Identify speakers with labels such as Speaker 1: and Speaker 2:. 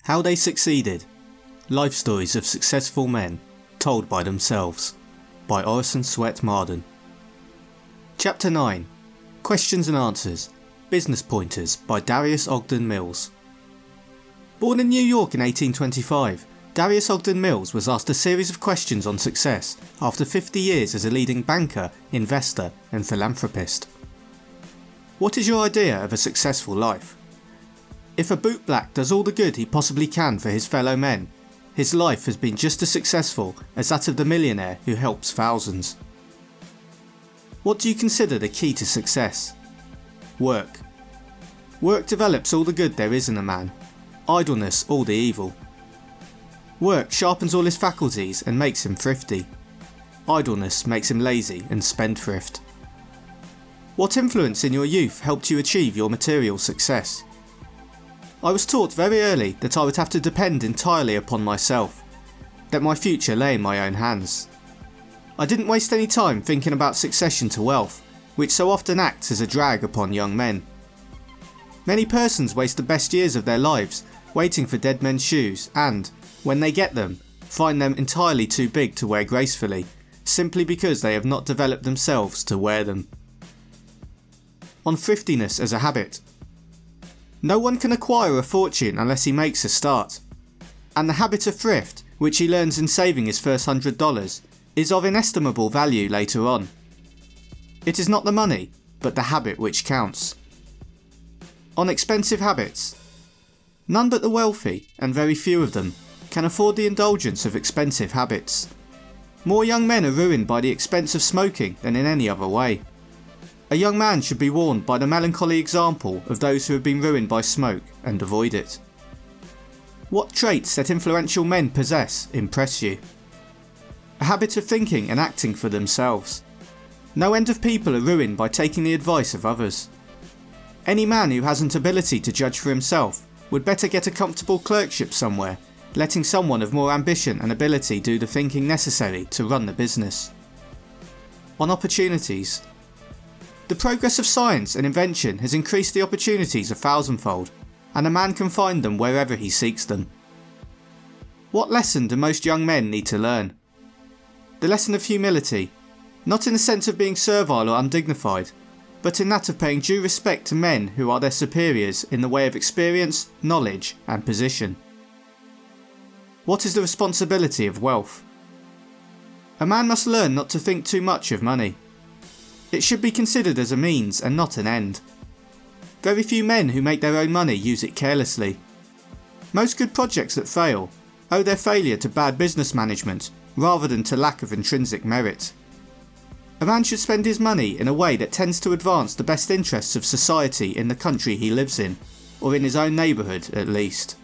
Speaker 1: How They Succeeded. Life Stories of Successful Men, Told by Themselves, by Orison Swett Marden. Chapter 9. Questions and Answers. Business Pointers by Darius Ogden Mills. Born in New York in 1825, Darius Ogden Mills was asked a series of questions on success after 50 years as a leading banker, investor and philanthropist. What is your idea of a successful life? If a bootblack does all the good he possibly can for his fellow men, his life has been just as successful as that of the millionaire who helps thousands. What do you consider the key to success? Work. Work develops all the good there is in a man, idleness all the evil. Work sharpens all his faculties and makes him thrifty. Idleness makes him lazy and spendthrift. What influence in your youth helped you achieve your material success? I was taught very early that I would have to depend entirely upon myself, that my future lay in my own hands. I didn't waste any time thinking about succession to wealth, which so often acts as a drag upon young men. Many persons waste the best years of their lives waiting for dead men's shoes and, when they get them, find them entirely too big to wear gracefully, simply because they have not developed themselves to wear them. On thriftiness as a habit. No one can acquire a fortune unless he makes a start, and the habit of thrift, which he learns in saving his first $100, is of inestimable value later on. It is not the money, but the habit which counts. On expensive habits. None but the wealthy, and very few of them, can afford the indulgence of expensive habits. More young men are ruined by the expense of smoking than in any other way. A young man should be warned by the melancholy example of those who have been ruined by smoke and avoid it. What traits that influential men possess impress you? A habit of thinking and acting for themselves. No end of people are ruined by taking the advice of others. Any man who hasn't ability to judge for himself would better get a comfortable clerkship somewhere, letting someone of more ambition and ability do the thinking necessary to run the business. On opportunities. The progress of science and invention has increased the opportunities a thousandfold, and a man can find them wherever he seeks them. What lesson do most young men need to learn? The lesson of humility, not in the sense of being servile or undignified, but in that of paying due respect to men who are their superiors in the way of experience, knowledge and position. What is the responsibility of wealth? A man must learn not to think too much of money. It should be considered as a means and not an end. Very few men who make their own money use it carelessly. Most good projects that fail owe their failure to bad business management rather than to lack of intrinsic merit. A man should spend his money in a way that tends to advance the best interests of society in the country he lives in, or in his own neighbourhood at least.